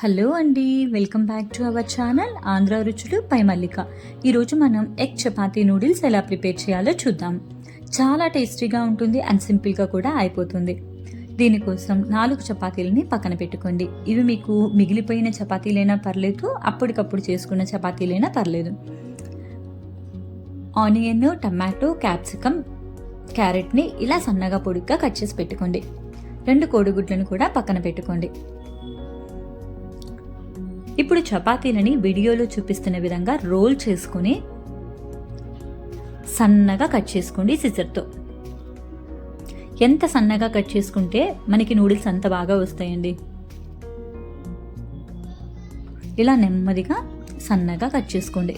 Hello అండి, welcome back to our channel Andhra రుచులు పై మల్లిక. ఈరోజు మనం ఎగ్ చపాతీ నూడిల్స్ ఎలా ప్రిపేర్ చేయాలో చూద్దాం. చాలా టేస్టీగా ఉంటుంది అండ్ సింపుల్గా కూడా అయిపోతుంది. దీనికోసం 4 చపాతీలని పక్కన పెట్టుకోండి. ఇవి మీకు మిగిలిపోయిన చపాతీలైనా పర్లేదు, అప్పటికప్పుడు చేసుకున్న చపాతీలైనా పర్లేదు. ఆనియన్, టమాటో, క్యాప్సికమ్, క్యారెట్ని ఇలా సన్నగా పొడిగ్గా కట్ చేసి పెట్టుకోండి. 2 కోడిగుడ్లను కూడా పక్కన పెట్టుకోండి. ఇప్పుడు చపాతీలని వీడియోలో చూపిస్తున్న విధంగా రోల్ చేసుకుని సన్నగా కట్ చేసుకోండి సిజర్తో. ఎంత సన్నగా కట్ చేసుకుంటే మనకి నూడిల్స్ అంత బాగా వస్తాయండి. ఇలా నెమ్మదిగా సన్నగా కట్ చేసుకోండి.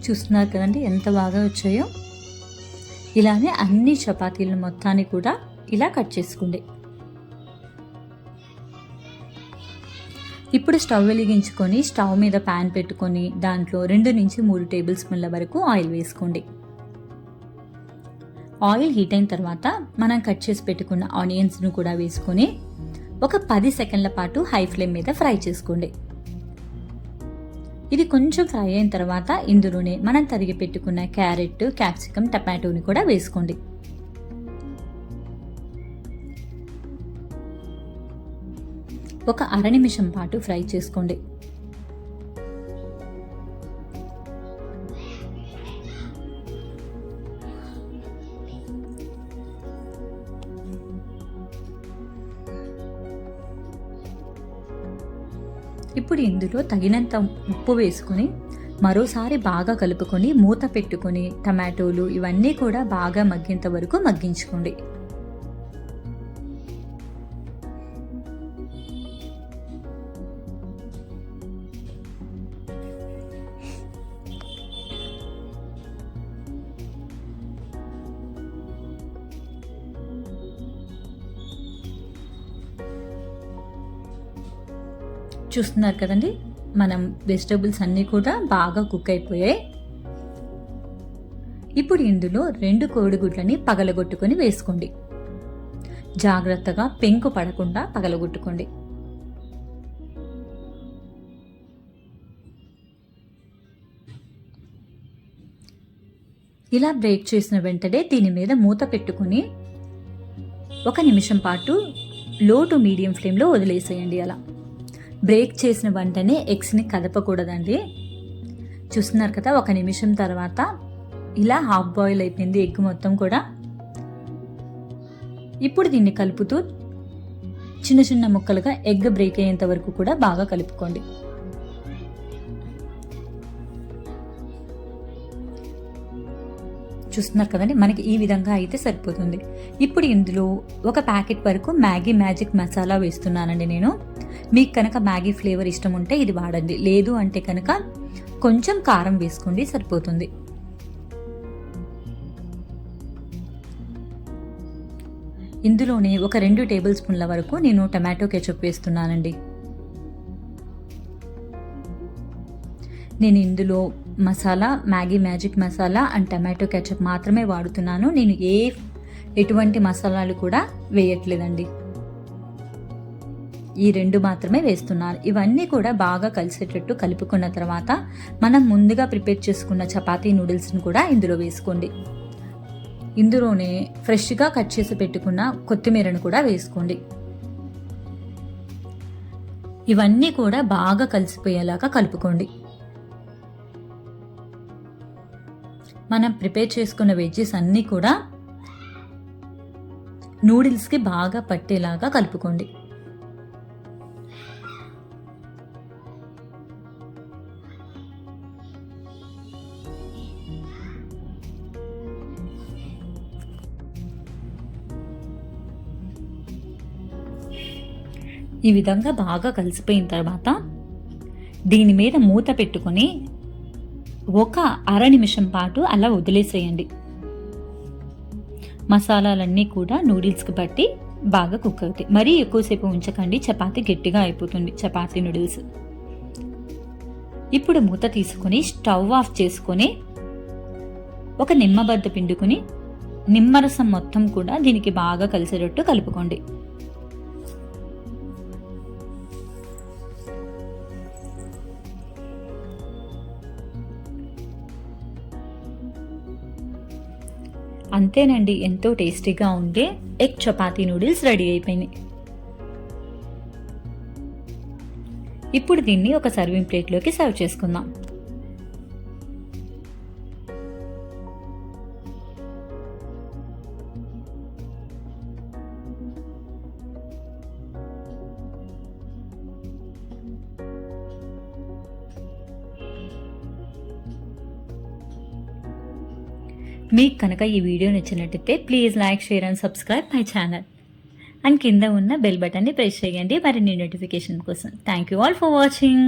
చూస్తున్నారు కదండి ఎంత బాగా వచ్చాయో. ఇలానే అన్ని చపాతీలను మొత్తాన్ని కూడా ఇలా కట్ చేసుకోండి. ఇప్పుడు స్టవ్ వెలిగించుకొని స్టవ్ మీద ప్యాన్ పెట్టుకొని దాంట్లో 2 నుంచి 3 టేబుల్ స్పూన్ల వరకు ఆయిల్ వేసుకోండి. ఆయిల్ హీట్ అయిన తర్వాత మనం కట్ చేసి పెట్టుకున్న ఆనియన్స్ను కూడా వేసుకొని ఒక 10 సెకండ్ల పాటు హై ఫ్లేమ్ మీద ఫ్రై చేసుకోండి. ఇది కొంచెం ఫ్రై అయిన తర్వాత ఇందులోనే మనం తరిగి పెట్టుకున్న క్యారెట్, క్యాప్సికమ్, టమాటోని కూడా వేసుకోండి. ఒక అర నిమిషం పాటు ఫ్రై చేసుకోండి. ఇప్పుడు ఇందులో తగినంత ఉప్పు వేసుకొని మరోసారి బాగా కలుపుకొని మూత పెట్టుకొని టమాటోలు ఇవన్నీ కూడా బాగా మగ్గేంత వరకు మగ్గించుకోండి. చూస్తున్నారు కదండి, మనం వెజిటబుల్స్ అన్నీ కూడా బాగా కుక్ అయిపోయాయి. ఇప్పుడు ఇందులో 2 కోడిగుడ్లని పగలగొట్టుకొని వేసుకోండి. జాగ్రత్తగా పెంకు పడకుండా పగలగొట్టుకోండి. ఇలా బ్రేక్ చేసిన వెంటనే దీని మీద మూత పెట్టుకుని 1 నిమిషం పాటు లో టు మీడియం ఫ్లేమ్లో వదిలేసేయండి. అలా బ్రేక్ చేసిన వెంటనే ఎగ్స్ని కదపకూడదండి. చూస్తున్నారు కదా, 1 నిమిషం తర్వాత ఇలా హాఫ్ బాయిల్ అయిపోయింది ఎగ్ మొత్తం కూడా. ఇప్పుడు దీన్ని కలుపుతూ చిన్న చిన్న ముక్కలుగా ఎగ్ బ్రేక్ అయ్యేంత వరకు కూడా బాగా కలుపుకోండి. చూస్తున్నారు కదండి, మనకి ఈ విధంగా అయితే సరిపోతుంది. ఇప్పుడు ఇందులో 1 ప్యాకెట్ వరకు మ్యాగీ మ్యాజిక్ మసాలా వేస్తున్నానండి నేను. మీకు కనుక మ్యాగీ ఫ్లేవర్ ఇష్టం ఉంటే ఇది వాడండి, లేదు అంటే కనుక కొంచెం కారం వేసుకోండి, సరిపోతుంది. ఇందులోనే ఒక 2 టేబుల్ స్పూన్ల వరకు నేను టమాటో కెచప్ వేస్తున్నానండి. నేను ఇందులో masala Maggi magic masala and tomato ketchup మాత్రమే వాడుతున్నాను. నేను ఎటువంటి మసాలాలు కూడా వేయట్లేదండి. ఈ 2 మాత్రమే వేస్తున్నాను. ఇవన్నీ కూడా బాగా కలిసేటట్టు కలుపుకున్న తర్వాత మనం ముందుగా ప్రిపేర్ చేసుకున్న చపాతీ నూడిల్స్ని కూడా ఇందులో వేసుకోండి. ఇందులోనే ఫ్రెష్గా కట్ చేసి పెట్టుకున్న కొత్తిమీరను కూడా వేసుకోండి. ఇవన్నీ కూడా బాగా కలిసిపోయేలాగా కలుపుకోండి. మనం ప్రిపేర్ చేసుకున్న వెజ్జెస్ అన్నీ కూడా నూడిల్స్కి బాగా పట్టేలాగా కలుపుకోండి. ఈ విధంగా బాగా కలిసిపోయిన తర్వాత దీని మీద మూత పెట్టుకొని ఒక అర నిమిషం పాటు అలా వదిలేసేయండి. మసాలాలన్నీ కూడా నూడిల్స్కి పట్టి బాగా కుక్ అవుతాయి. మరీ ఎక్కువసేపు ఉంచకండి, చపాతీ గట్టిగా అయిపోతుంది చపాతీ నూడిల్స్. ఇప్పుడు మూత తీసుకొని స్టవ్ ఆఫ్ చేసుకొని ఒక నిమ్మబద్ద పిండుకొని నిమ్మరసం మొత్తం కూడా దీనికి బాగా కలిసేటట్టు కలుపుకోండి. అంతేనండి, ఎంతో టేస్టీగా ఉండే ఎగ్ చపాతీ నూడిల్స్ రెడీ అయిపోయినాయి. ఇప్పుడు దీన్ని ఒక సర్వింగ్ ప్లేట్లోకి సర్వ్ చేసుకుందాం. మీకు కనుక ఈ వీడియో నచ్చినట్టయితే please like, share and subscribe my channel. And కింద ఉన్న బెల్ బటన్ని ప్రెస్ చేయండి మరిన్ని నోటిఫికేషన్ కోసం. Thank you all for watching.